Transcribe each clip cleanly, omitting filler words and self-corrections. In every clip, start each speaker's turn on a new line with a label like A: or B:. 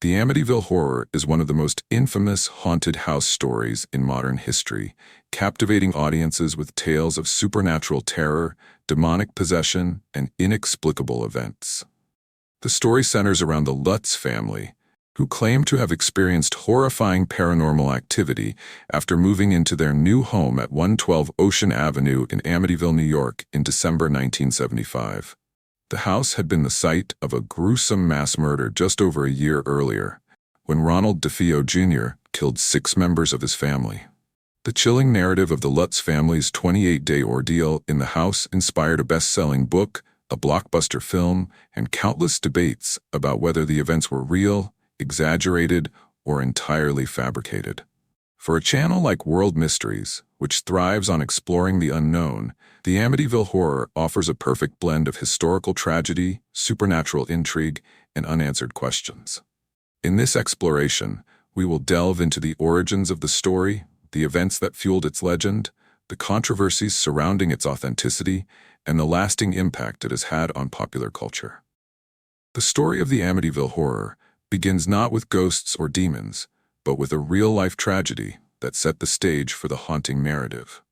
A: The Amityville Horror is one of the most infamous haunted house stories in modern history, captivating audiences with tales of supernatural terror, demonic possession, and inexplicable events. The story centers around the Lutz family, who claim to have experienced horrifying paranormal activity after moving into their new home at 112 Ocean Avenue in Amityville, New York in December 1975. The house had been the site of a gruesome mass murder just over a year earlier, when Ronald DeFeo Jr. killed 6 members of his family. The chilling narrative of the Lutz family's 28-day ordeal in the house inspired a best-selling book, a blockbuster film, and countless debates about whether the events were real, exaggerated, or entirely fabricated. For a channel like World Mysteries, which thrives on exploring the unknown, the Amityville Horror offers a perfect blend of historical tragedy, supernatural intrigue, and unanswered questions. In this exploration, we will delve into the origins of the story, the events that fueled its legend, the controversies surrounding its authenticity, and the lasting impact it has had on popular culture. The story of the Amityville Horror begins not with ghosts or demons, but with a real-life tragedy that set the stage for the haunting narrative.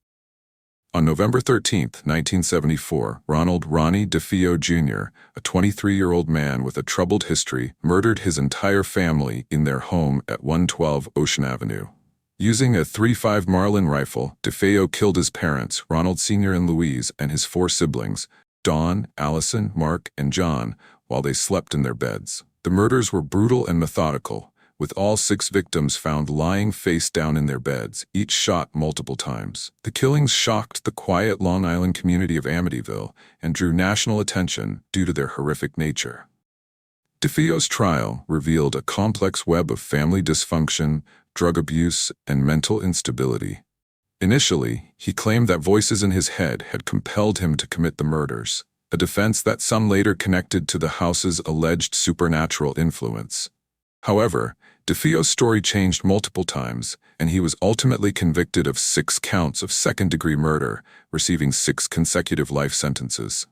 A: On November 13, 1974, Ronald "Ronnie" DeFeo Jr., a 23-year-old man with a troubled history, murdered his entire family in their home at 112 Ocean Avenue. Using a .35 Marlin rifle, DeFeo killed his parents, Ronald Sr. and Louise, and his 4 siblings, Dawn, Allison, Mark, and John, while they slept in their beds. The murders were brutal and methodical, with all 6 victims found lying face down in their beds, each shot multiple times. The killings shocked the quiet Long Island community of Amityville and drew national attention due to their horrific nature. DeFeo's trial revealed a complex web of family dysfunction, drug abuse, and mental instability. Initially, he claimed that voices in his head had compelled him to commit the murders, a defense that some later connected to the house's alleged supernatural influence. However, DeFeo's story changed multiple times, and he was ultimately convicted of 6 counts of second-degree murder, receiving 6 consecutive life sentences.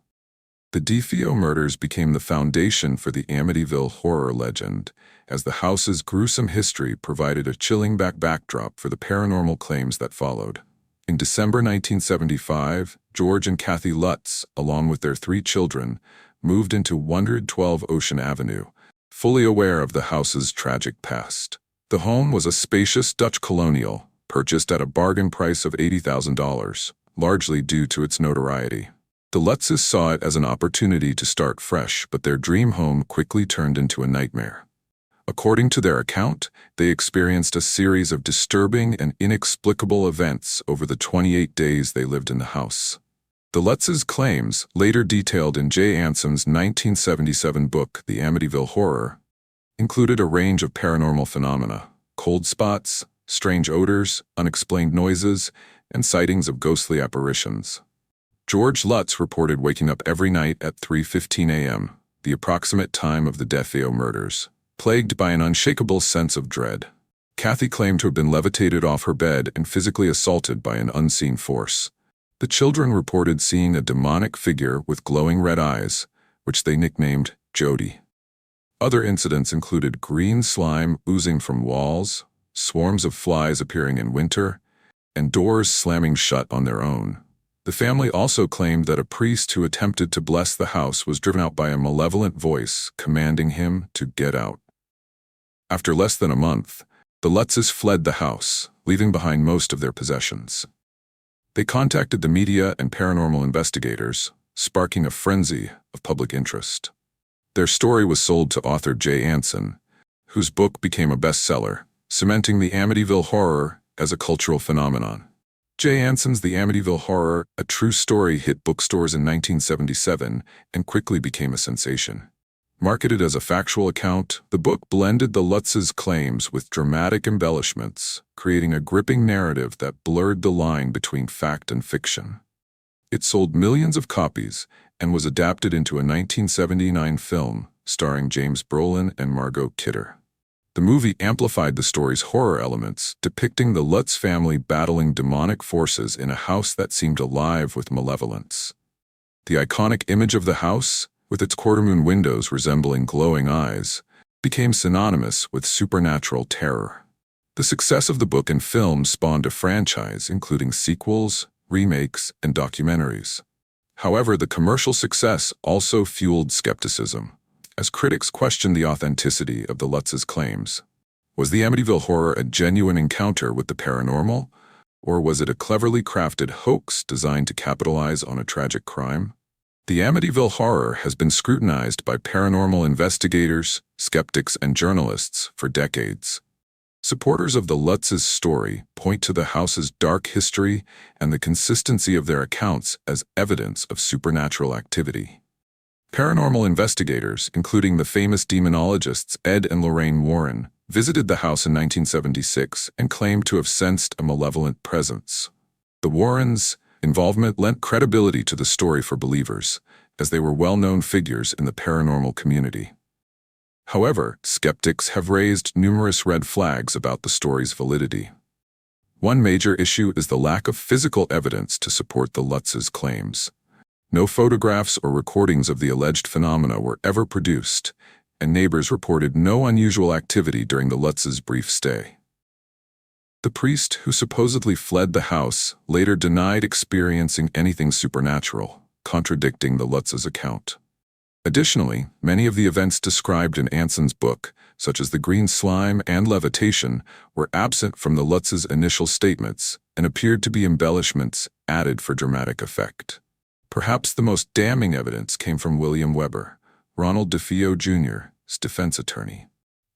A: The DeFeo murders became the foundation for the Amityville horror legend, as the house's gruesome history provided a chilling backdrop for the paranormal claims that followed. In December 1975, George and Kathy Lutz, along with their 3 children, moved into 112 Ocean Avenue, fully aware of the house's tragic past. The home was a spacious Dutch colonial, purchased at a bargain price of $80,000, largely due to its notoriety. The Lutzes saw it as an opportunity to start fresh, but their dream home quickly turned into a nightmare. According to their account, they experienced a series of disturbing and inexplicable events over the 28 days they lived in the house. The Lutzes' claims, later detailed in Jay Ansom's 1977 book, The Amityville Horror, included a range of paranormal phenomena: cold spots, strange odors, unexplained noises, and sightings of ghostly apparitions. George Lutz reported waking up every night at 3:15 a.m., the approximate time of the DeFeo murders, plagued by an unshakable sense of dread. Kathy claimed to have been levitated off her bed and physically assaulted by an unseen force. The children reported seeing a demonic figure with glowing red eyes, which they nicknamed Jody. Other incidents included green slime oozing from walls, swarms of flies appearing in winter, and doors slamming shut on their own. The family also claimed that a priest who attempted to bless the house was driven out by a malevolent voice commanding him to get out. After less than a month, the Lutzes fled the house, leaving behind most of their possessions. They contacted the media and paranormal investigators, sparking a frenzy of public interest. Their story was sold to author Jay Anson, whose book became a bestseller, cementing the Amityville Horror as a cultural phenomenon. Jay Anson's The Amityville Horror, a true story, hit bookstores in 1977 and quickly became a sensation. Marketed as a factual account, the book blended the Lutzes' claims with dramatic embellishments, creating a gripping narrative that blurred the line between fact and fiction. It sold millions of copies and was adapted into a 1979 film starring James Brolin and Margot Kidder. The movie amplified the story's horror elements, depicting the Lutz family battling demonic forces in a house that seemed alive with malevolence. The iconic image of the house, with its quarter-moon windows resembling glowing eyes, became synonymous with supernatural terror. The success of the book and film spawned a franchise, including sequels, remakes, and documentaries. However, the commercial success also fueled skepticism, as critics questioned the authenticity of the Lutz's claims. Was the Amityville horror a genuine encounter with the paranormal, or was it a cleverly crafted hoax designed to capitalize on a tragic crime? The Amityville horror has been scrutinized by paranormal investigators, skeptics, and journalists for decades. Supporters of the Lutz's story point to the house's dark history and the consistency of their accounts as evidence of supernatural activity. Paranormal investigators, including the famous demonologists Ed and Lorraine Warren, visited the house in 1976 and claimed to have sensed a malevolent presence. The Warrens' involvement lent credibility to the story for believers, as they were well-known figures in the paranormal community. However, skeptics have raised numerous red flags about the story's validity. One major issue is the lack of physical evidence to support the Lutz's claims. No photographs or recordings of the alleged phenomena were ever produced, and neighbors reported no unusual activity during the Lutz's brief stay. The priest who supposedly fled the house later denied experiencing anything supernatural, contradicting the Lutz's account. Additionally, many of the events described in Anson's book, such as the green slime and levitation, were absent from the Lutz's initial statements and appeared to be embellishments added for dramatic effect. Perhaps the most damning evidence came from William Weber, Ronald DeFeo Jr.'s defense attorney.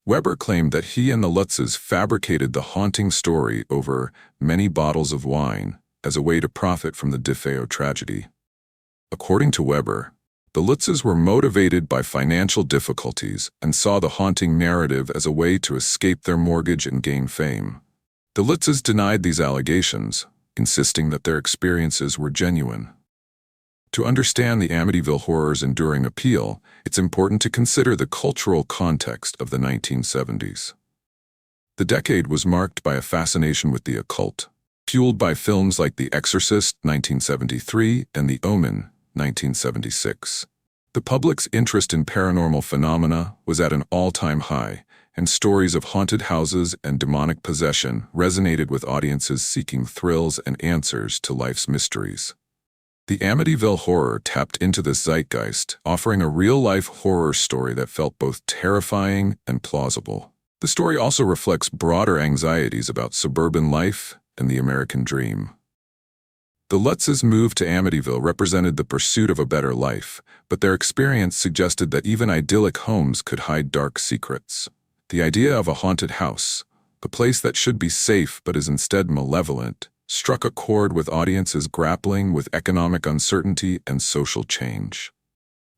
A: Weber claimed that he and the Lutz's fabricated the haunting story over many bottles of wine as a way to profit from the DeFeo tragedy. According to Weber, the Lutz's were motivated by financial difficulties and saw the haunting narrative as a way to escape their mortgage and gain fame. The Lutz's denied these allegations, insisting that their experiences were genuine. To understand the Amityville horror's enduring appeal, it's important to consider the cultural context of the 1970s. The decade was marked by a fascination with the occult, fueled by films like The Exorcist, 1973, and The Omen, 1976. The public's interest in paranormal phenomena was at an all-time high, and stories of haunted houses and demonic possession resonated with audiences seeking thrills and answers to life's mysteries. The Amityville horror tapped into this zeitgeist, offering a real-life horror story that felt both terrifying and plausible. The story also reflects broader anxieties about suburban life and the American dream. The Lutz's move to Amityville represented the pursuit of a better life, but their experience suggested that even idyllic homes could hide dark secrets. The idea of a haunted house, a place that should be safe but is instead malevolent, struck a chord with audiences grappling with economic uncertainty and social change.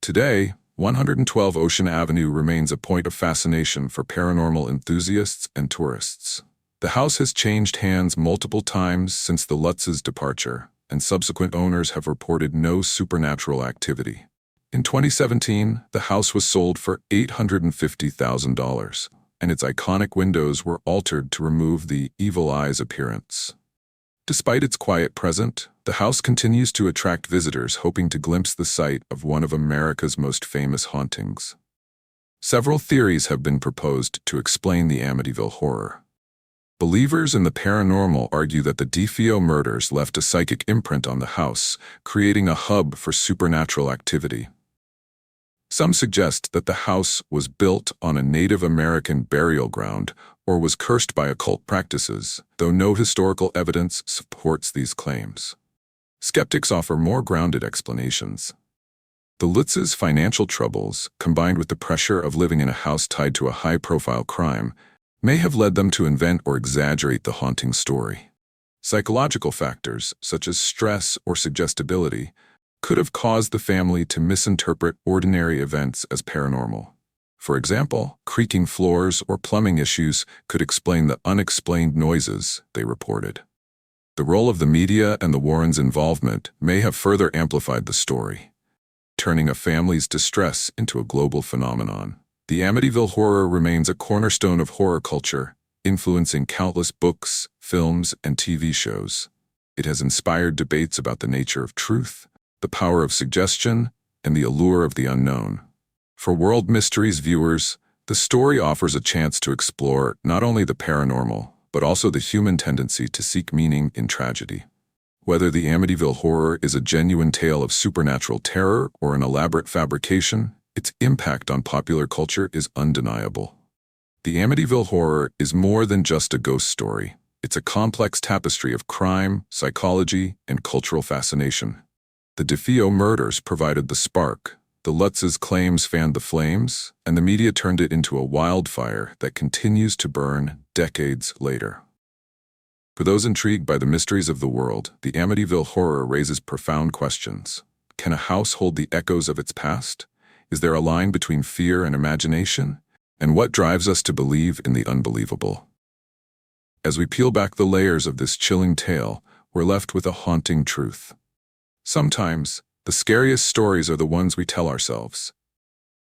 A: Today, 112 Ocean Avenue remains a point of fascination for paranormal enthusiasts and tourists. The house has changed hands multiple times since the Lutz's departure, and subsequent owners have reported no supernatural activity. In 2017, the house was sold for $850,000, and its iconic windows were altered to remove the evil eyes appearance. Despite its quiet present, the house continues to attract visitors hoping to glimpse the site of one of America's most famous hauntings. Several theories have been proposed to explain the Amityville horror. Believers in the paranormal argue that the DeFeo murders left a psychic imprint on the house, creating a hub for supernatural activity. Some suggest that the house was built on a Native American burial ground or was cursed by occult practices, though no historical evidence supports these claims. Skeptics offer more grounded explanations. The Lutz's financial troubles, combined with the pressure of living in a house tied to a high-profile crime, may have led them to invent or exaggerate the haunting story. Psychological factors, such as stress or suggestibility, could have caused the family to misinterpret ordinary events as paranormal. For example, creaking floors or plumbing issues could explain the unexplained noises they reported. The role of the media and the Warrens' involvement may have further amplified the story, turning a family's distress into a global phenomenon. The Amityville horror remains a cornerstone of horror culture, influencing countless books, films, and TV shows. It has inspired debates about the nature of truth, the power of suggestion, and the allure of the unknown. For World Mysteries viewers, The story offers a chance to explore not only the paranormal, but also the human tendency to seek meaning in tragedy. Whether the Amityville Horror is a genuine tale of supernatural terror or an elaborate fabrication, its impact on popular culture is undeniable. The Amityville Horror is more than just a ghost story. It's a complex tapestry of crime, psychology, and cultural fascination. The DeFeo murders provided the spark, the Lutz's claims fanned the flames, and the media turned it into a wildfire that continues to burn decades later. For those intrigued by the mysteries of the world, the Amityville Horror raises profound questions. Can a house hold the echoes of its past? Is there a line between fear and imagination? And what drives us to believe in the unbelievable? As we peel back the layers of this chilling tale, we're left with a haunting truth. Sometimes, the scariest stories are the ones we tell ourselves.